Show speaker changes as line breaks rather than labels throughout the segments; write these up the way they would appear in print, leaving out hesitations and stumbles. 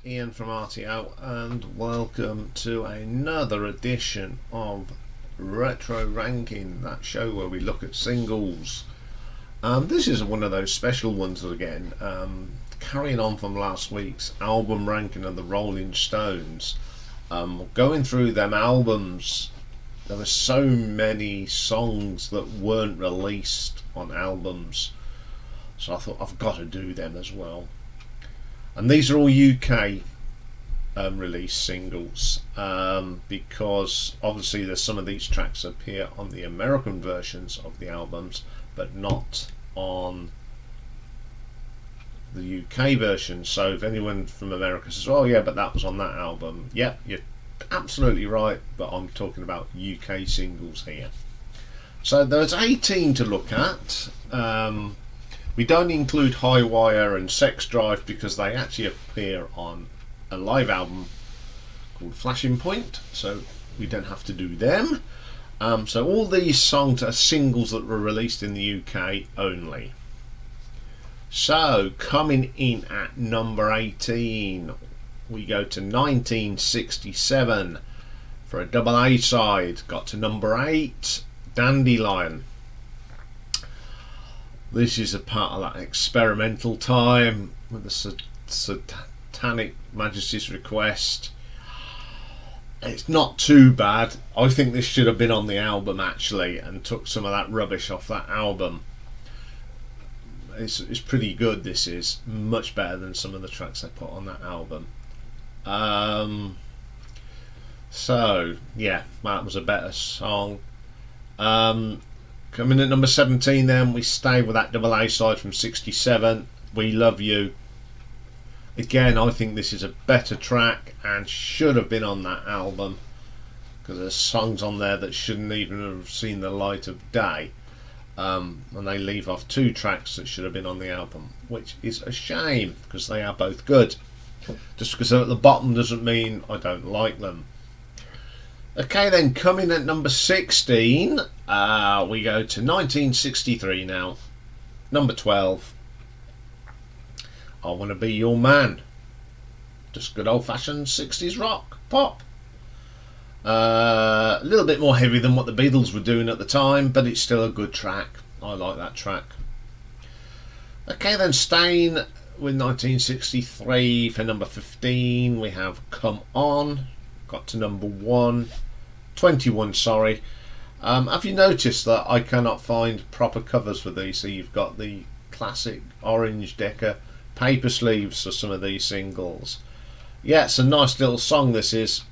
Ian from RTO, and welcome to another edition of Retro Ranking, that show where we look at singles. This is one of those special ones again, carrying on from last week's album ranking of the Rolling Stones. Going through them albums, there were so many songs that weren't released on albums, so I thought I've got to do them as well. And these are all UK release singles, because obviously there's some of these tracks appear on the American versions of the albums, but not on the UK version. So if anyone from America says, "Oh yeah, but that was on that album," yep, you're absolutely right, but I'm talking about UK singles here. So there's 18 to look at. We don't include High Wire and Sex Drive because they actually appear on a live album called Flashing Point, so we don't have to do them. So all these songs are singles that were released in the UK only. So coming in at number 18, we go to 1967 for a double A side. Got to number 8, Dandelion. This is a part of that experimental time with the Satanic Majesty's Request. It's not too bad. I think this should have been on the album actually, and took some of that rubbish off that album. It's pretty good. This is much better than some of the tracks they put on that album. So yeah, that was a better song. Coming at number 17 then, we stay with that double A side from 67, We Love You. Again, I think this is a better track and should have been on that album, because there's songs on there that shouldn't even have seen the light of day, and they leave off 2 tracks that should have been on the album, which is a shame because they are both good. Just because they're at the bottom doesn't mean I don't like them. Okay then, coming at number 16, we go to 1963 now. Number 12, I Want to Be Your Man. Just good old fashioned 60s rock, pop. A little bit more heavy than what the Beatles were doing at the time, but it's still a good track. I like that track. Okay then, staying with 1963 for number 15, we have Come On. Got to number 21, sorry. Have you noticed that I cannot find proper covers for these? So you've got the classic orange Decca paper sleeves for some of these singles. Yeah, it's a nice little song this is.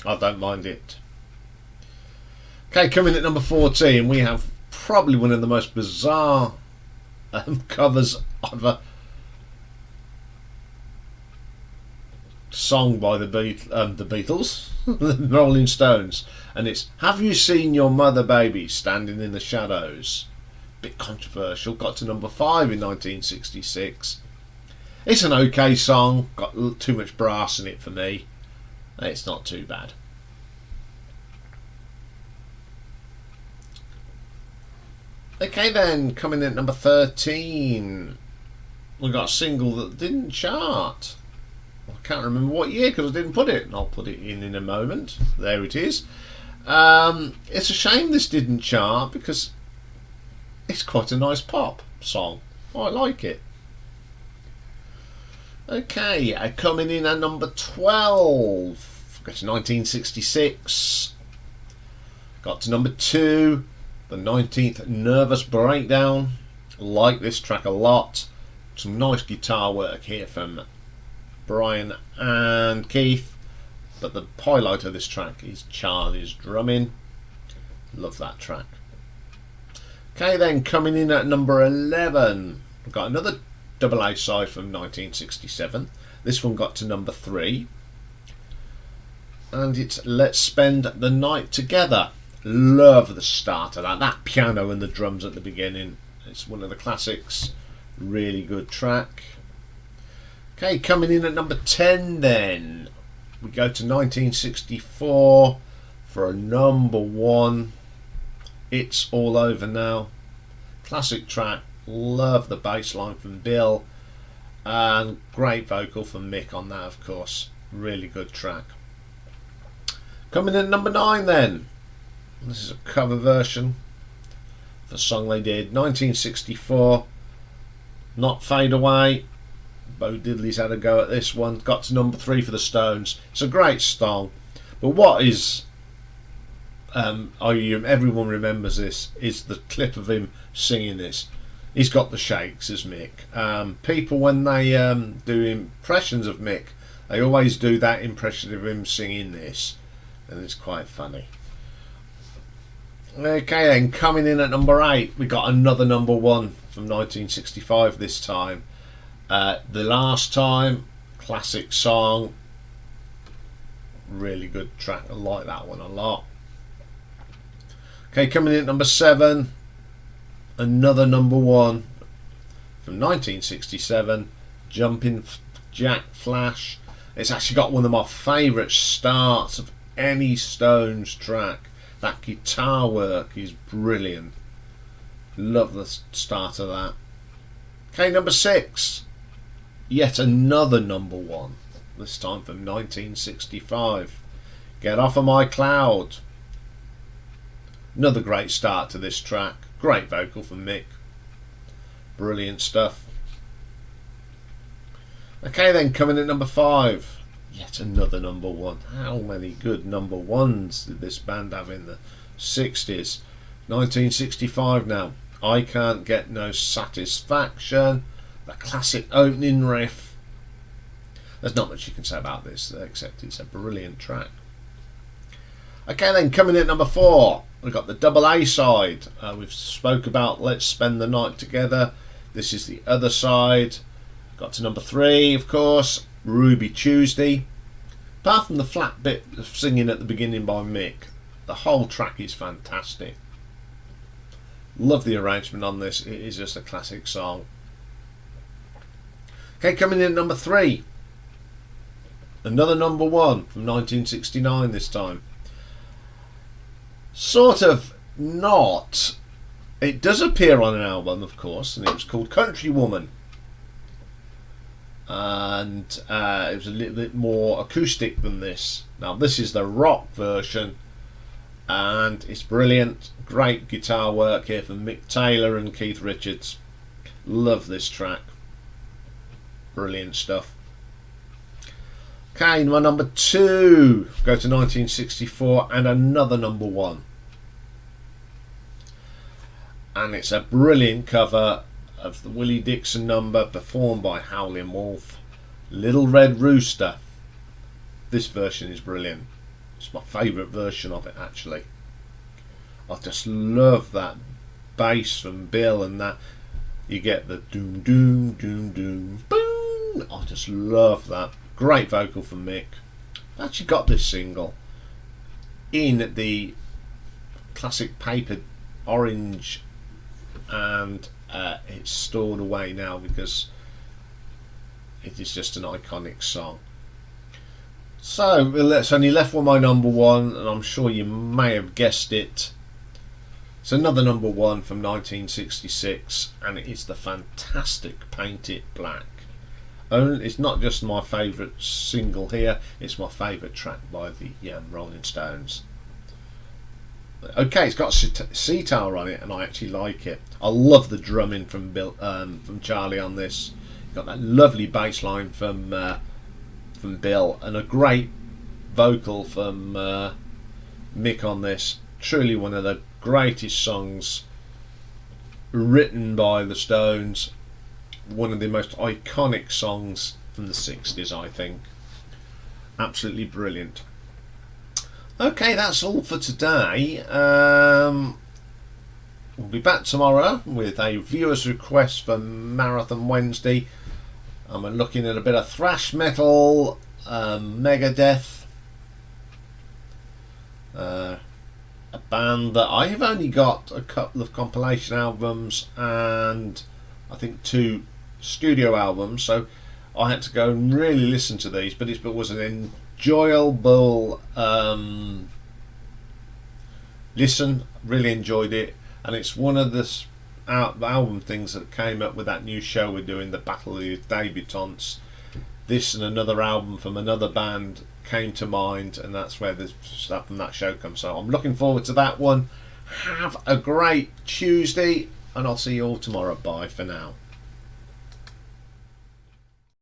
I don't mind it. Okay, coming at number 14, we have probably one of the most bizarre covers of a song by the Beatles, the Rolling Stones, and it's Have You Seen Your Mother, Baby, Standing in the Shadows. Bit controversial. Got to number 5 in 1966. It's an okay song, got too much brass in it for me. It's not too bad. Okay then, coming in at number 13, we got a single that didn't chart. I can't remember what year because I didn't put it, and I'll put it in a moment. There it is. It's a shame this didn't chart because it's quite a nice pop song. I like it. Okay, coming in at number 12, got to 1966. Got to number 2, the 19th Nervous Breakdown. Like this track a lot. Some nice guitar work here from Brian and Keith, but the highlight of this track is Charlie's drumming. Love that track. Okay then, coming in at number 11, we've got another double A side from 1967. This one got to number 3, and it's Let's Spend the Night Together. Love the start of that piano and the drums at the beginning. It's one of the classics. Really good track. Okay, coming in at number 10 then, we go to 1964 for a number 1. It's All Over Now. Classic track. Love the bass line from Bill. and great vocal from Mick on that, of course. Really good track. Coming in at number 9 then. This is a cover version of a song they did 1964. Not Fade Away. Bo Diddley's had a go at this one. Got to number 3 for the Stones. It's a great song. But what is everyone remembers this is the clip of him singing this. He's got the shakes as Mick. People, when they do impressions of Mick, they always do that impression of him singing this, and it's quite funny. Okay then, coming in at number 8, we got another number 1 from 1965 this time. The Last Time, classic song, really good track. I like that one a lot. Okay, coming in at number 7, another number 1 from 1967, Jumping Jack Flash. It's actually got one of my favourite starts of any Stones track. That guitar work is brilliant. Love the start of that. Okay, number 6, yet another number 1, this time from 1965, Get Off of My Cloud. Another great start to this track. Great vocal from Mick. Brilliant stuff. Okay then, coming at number 5, yet another number 1. How many good number 1s did this band have in the 60s? 1965 now. I Can't Get No Satisfaction. The classic opening riff. There's not much you can say about this except it's a brilliant track. Okay then, coming in at number 4, we've got the double A side. We've spoke about Let's Spend the Night Together. This is the other side. Got to number 3, of course, Ruby Tuesday. Apart from the flat bit of singing at the beginning by Mick, the whole track is fantastic. Love the arrangement on this. It is just a classic song. Okay, coming in at number 3, another number 1 from 1969 this time. Sort of not. It does appear on an album, of course, and it was called Country Woman. And it was a little bit more acoustic than this. Now, this is the rock version, and it's brilliant. Great guitar work here from Mick Taylor and Keith Richards. Love this track. Brilliant stuff. Okay, my number 2. Go to 1964 and another number 1. And it's a brilliant cover of the Willie Dixon number performed by Howlin' Wolf, Little Red Rooster. This version is brilliant. It's my favourite version of it, actually. I just love that bass from Bill, and that you get the doom doom doom doom boom. I just love that. Great vocal from Mick. I actually got this single in the classic paper orange, and it's stored away now because it is just an iconic song. So it's only left with my number 1, and I'm sure you may have guessed it. It's another number 1 from 1966, and it is the fantastic Paint It Black. It's not just my favourite single here, it's my favourite track by the Rolling Stones. Okay, it's got a sitar on it, and I actually like it. I love the drumming from Charlie on this. Got that lovely bass line from Bill, and a great vocal from Mick on this. Truly one of the greatest songs written by the Stones. One of the most iconic songs from the 60s, I think. Absolutely brilliant. Okay, that's all for today. We'll be back tomorrow with a viewer's request for Marathon Wednesday. And we're looking at a bit of thrash metal, Megadeth, a band that I have only got a couple of compilation albums and I think 2 studio albums, so I had to go and really listen to these, but it was an enjoyable listen. Really enjoyed it, and it's one of the album things that came up with that new show we're doing, the Battle of the Debutantes. This and another album from another band came to mind, and that's where the stuff from that show comes. So I'm looking forward to that one. Have a great Tuesday, and I'll see you all tomorrow. Bye for now.